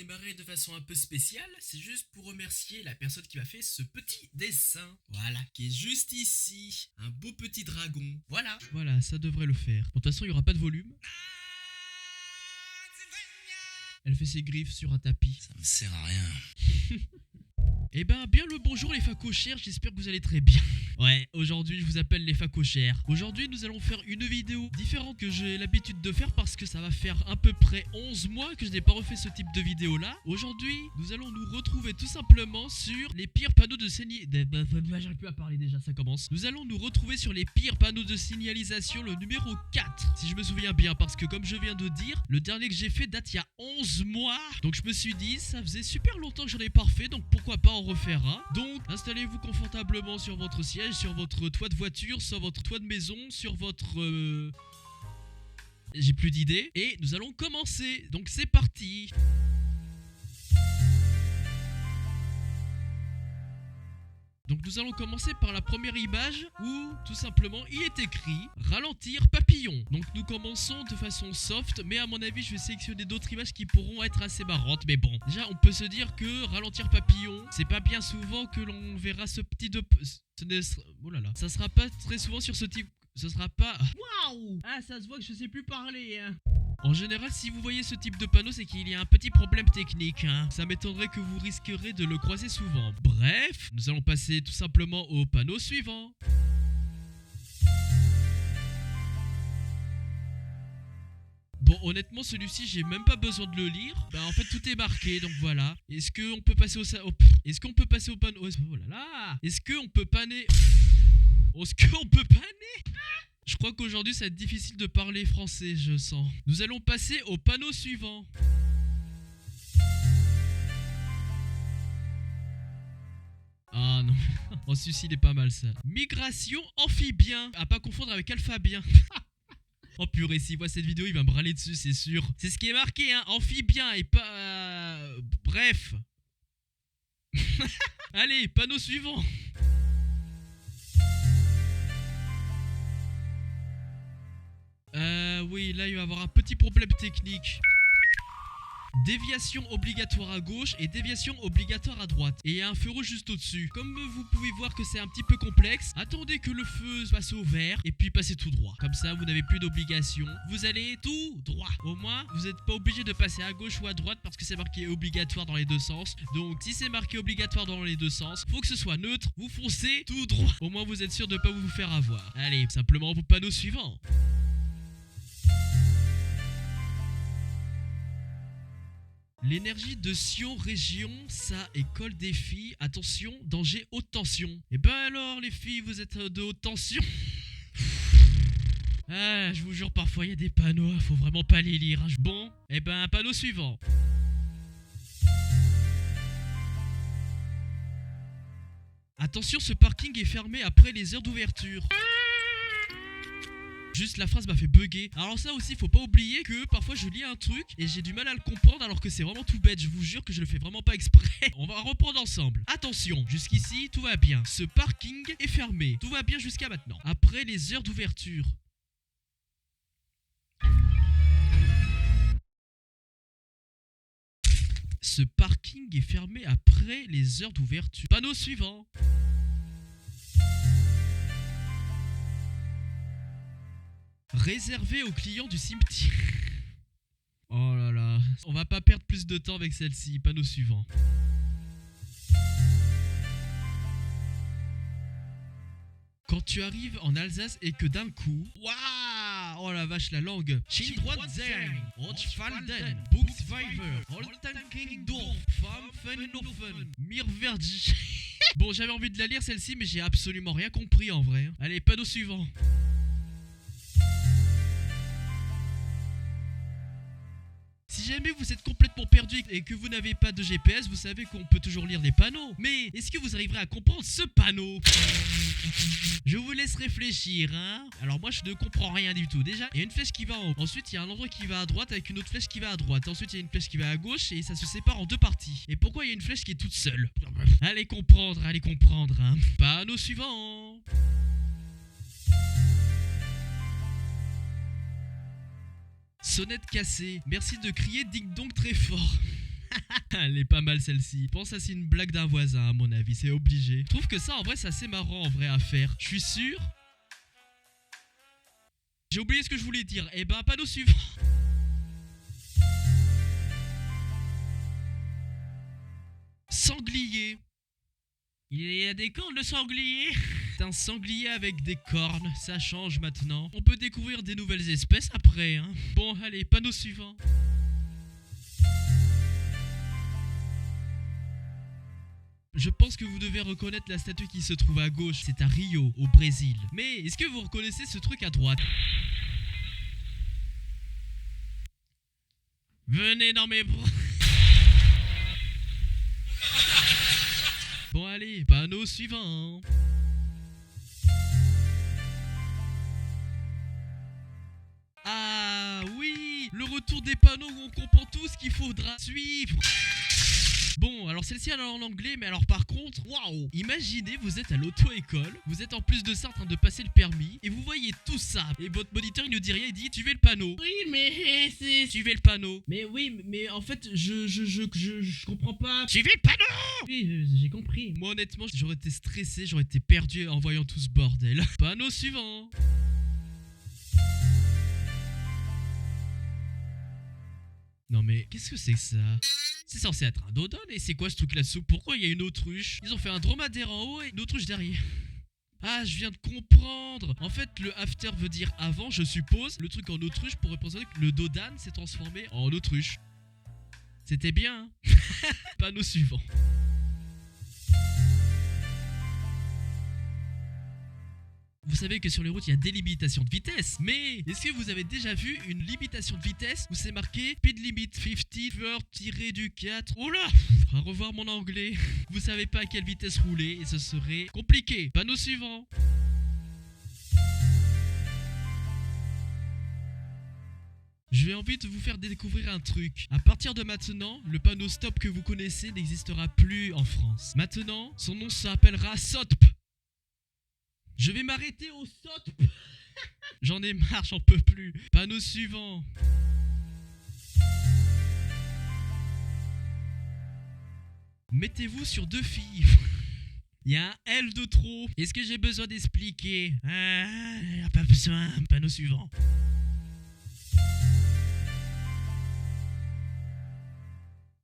démarrer de façon un peu spéciale, c'est juste pour remercier la personne qui m'a fait ce petit dessin. Voilà, qui est juste ici. Un beau petit dragon. Voilà. Voilà, ça devrait le faire. Bon, de toute façon, il n'y aura pas de volume. Elle fait ses griffes sur un tapis. Ça me sert à rien. Eh ben, bien le bonjour les facochères, j'espère que vous allez très bien. Ouais, aujourd'hui je vous appelle les facochères. Aujourd'hui nous allons faire une vidéo différente que j'ai l'habitude de faire parce que ça va faire à peu près 11 mois que je n'ai pas refait ce type de vidéo là. Aujourd'hui, nous allons nous retrouver tout simplement sur les pires panneaux de signalisation. J'arrive plus à parler déjà, ça commence. Nous allons nous retrouver sur les pires panneaux de signalisation, le numéro 4. Si je me souviens bien, parce que comme je viens de dire, le dernier que j'ai fait date il y a 11 mois. Donc je me suis dit, ça faisait super longtemps que j'en ai pas refait, donc pourquoi pas en refaire un. Donc installez-vous confortablement sur votre siège, sur votre toit de voiture, sur votre toit de maison, sur votre... J'ai plus d'idées. Et nous allons commencer. Donc c'est parti. Donc nous allons commencer par la première image où tout simplement il est écrit ralentir papillon. Donc nous commençons de façon soft, mais à mon avis je vais sélectionner d'autres images qui pourront être assez marrantes. Mais bon, déjà on peut se dire que ralentir papillon, c'est pas bien souvent que l'on verra ce petit de... Oh là là, ça sera pas très souvent sur ce type... Ce sera pas... Waouh! Ah, ça se voit que je sais plus parler, hein. En général, si vous voyez ce type de panneau, c'est qu'il y a un petit problème technique, hein. Ça m'étonnerait que vous risquerez de le croiser souvent. Bref, nous allons passer tout simplement au panneau suivant. Bon, honnêtement, celui-ci, j'ai même pas besoin de le lire. Bah, en fait, tout est marqué, donc voilà. Est-ce qu'on peut passer au... Est-ce qu'on peut passer au panneau... Oh là là! Est-ce qu'on peut paner... Est-ce qu'on peut paner? Je crois qu'aujourd'hui ça va être difficile de parler français, je sens. Nous allons passer au panneau suivant. Ah non, oh celui-ci il est pas mal ça. Migration amphibien, à pas confondre avec alphabien. Oh purée, s'il voit cette vidéo il va me râler dessus, c'est sûr. C'est ce qui est marqué, hein, amphibien et pas... Bref. Allez, panneau suivant. Oui, là il va y avoir un petit problème technique. Déviation obligatoire à gauche et déviation obligatoire à droite. Et il y a un feu rouge juste au-dessus. Comme vous pouvez voir que c'est un petit peu complexe, attendez que le feu passe au vert et puis passez tout droit. Comme ça, vous n'avez plus d'obligation. Vous allez tout droit. Au moins, vous n'êtes pas obligé de passer à gauche ou à droite parce que c'est marqué obligatoire dans les deux sens. Donc, si c'est marqué obligatoire dans les deux sens, faut que ce soit neutre. Vous foncez tout droit. Au moins, vous êtes sûr de ne pas vous faire avoir. Allez, simplement au panneau suivant. L'énergie de Sion Région, ça école des filles. Attention, danger haute tension. Et ben alors les filles, vous êtes de haute tension? Ah, je vous jure, parfois il y a des panneaux, faut vraiment pas les lire. Hein. Bon, et ben panneau suivant. Attention, ce parking est fermé après les heures d'ouverture. Juste la phrase m'a fait bugger. Alors ça aussi, faut pas oublier que parfois je lis un truc et j'ai du mal à le comprendre alors que c'est vraiment tout bête. Je vous jure que je le fais vraiment pas exprès. On va reprendre ensemble. Attention, jusqu'ici tout va bien. Ce parking est fermé. Tout va bien jusqu'à maintenant. Après les heures d'ouverture. Ce parking est fermé après les heures d'ouverture. Panneau suivant. Réservé aux clients du cimetière. Oh là là. On va pas perdre plus de temps avec celle-ci. Panneau suivant. Quand tu arrives en Alsace et que d'un coup... Waouh! Oh la vache, la langue. Schindroitzern, Rotschwalden, Buxweiver, Holtenkingdorf, Pfaffenhofen, Mirverdi. Bon, j'avais envie de la lire celle-ci, mais j'ai absolument rien compris en vrai. Allez, panneau suivant. Si jamais vous êtes complètement perdu et que vous n'avez pas de GPS, vous savez qu'on peut toujours lire des panneaux. Mais est-ce que vous arriverez à comprendre ce panneau? Je vous laisse réfléchir, hein. Alors moi je ne comprends rien du tout. Déjà, il y a une flèche qui va en haut. Ensuite, il y a un endroit qui va à droite avec une autre flèche qui va à droite. Ensuite, il y a une flèche qui va à gauche et ça se sépare en deux parties. Et pourquoi il y a une flèche qui est toute seule? Allez comprendre, hein. Panneau suivant. Sonnette cassée. Merci de crier ding dong très fort. Elle est pas mal celle-ci. Je pense que ça c'est une blague d'un voisin à mon avis, c'est obligé. Je trouve que ça en vrai c'est assez marrant en vrai à faire. Je suis sûr. J'ai oublié ce que je voulais dire. Eh ben panneau suivant. Sanglier. Il y a des cornes le sanglier. C'est un sanglier avec des cornes, ça change maintenant. On peut découvrir des nouvelles espèces après, hein. Bon, allez, panneau suivant. Je pense que vous devez reconnaître la statue qui se trouve à gauche, c'est à Rio, au Brésil. Mais est-ce que vous reconnaissez ce truc à droite? Venez dans mes bras. Bon allez, panneau suivant. Ah oui, le retour des panneaux où on comprend tout ce qu'il faudra suivre. Bon, alors celle-ci elle est en anglais, mais alors par contre, waouh! Imaginez, vous êtes à l'auto-école, vous êtes en plus de ça en train de passer le permis, et vous voyez tout ça, et votre moniteur il nous dit rien, il dit suivez le panneau. Oui, mais c'est... Suivez le panneau. Mais oui, mais en fait, je comprends pas. Suivez le panneau! Oui, j'ai compris. Moi honnêtement, j'aurais été stressé, j'aurais été perdu en voyant tout ce bordel. Panneau suivant. Non mais, qu'est-ce que c'est que ça? C'est censé être un dodone et c'est quoi ce truc là-dessous? Pourquoi il y a une autruche? Ils ont fait un dromadaire en haut et une autruche derrière. Ah, je viens de comprendre. En fait, le after veut dire avant, je suppose. Le truc en autruche pour représenter que le dodane s'est transformé en autruche. C'était bien, hein. Panneau suivant. Vous savez que sur les routes, il y a des limitations de vitesse. Mais est-ce que vous avez déjà vu une limitation de vitesse où c'est marqué speed limit 50/4? Oh là! À revoir mon anglais. Vous savez pas à quelle vitesse rouler et ce serait compliqué. Panneau suivant. Je vais envie de vous faire découvrir un truc. À partir de maintenant, le panneau stop que vous connaissez n'existera plus en France. Maintenant, son nom s'appellera SOTP. Je vais m'arrêter au SOTP. J'en ai marre, j'en peux plus. Panneau suivant. Mettez-vous sur 2 filles. Il y a un L de trop. Est-ce que j'ai besoin d'expliquer? Pas besoin. Panneau suivant.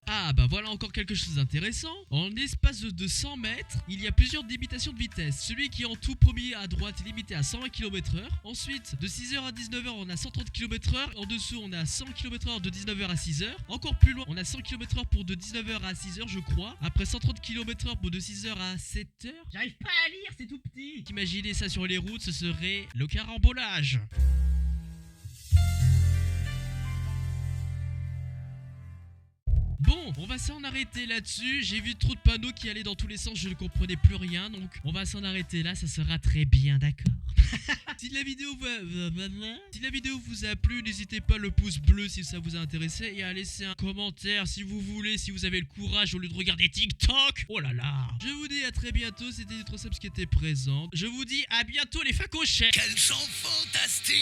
Ah bah voilà encore quelque chose d'intéressant. En l'espace de 100 mètres, il y a plusieurs limitations de vitesse. Celui qui est en tout premier à droite est limité à 120 km/h. Ensuite, de 6h à 19h, on a 130 km/h. En dessous, on a 100 km/h de 19h à 6h. Encore plus loin, on a 100 km/h pour de 19h à 6h, je crois. Après 130 km/h pour de 6h à 7h. J'arrive pas à lire, c'est tout petit. Imaginez ça sur les routes, ce serait le carambolage. Bon, on va s'en arrêter là-dessus. J'ai vu trop de panneaux qui allaient dans tous les sens, je ne comprenais plus rien. Donc, on va s'en arrêter là, ça sera très bien, d'accord? Si la vidéo vous a plu, n'hésitez pas le pouce bleu si ça vous a intéressé et à laisser un commentaire si vous voulez, si vous avez le courage au lieu de regarder TikTok. Oh là là. Je vous dis à très bientôt, c'était Nitrosubs qui était présent. Je vous dis à bientôt les facochers. Quel chant fantastique.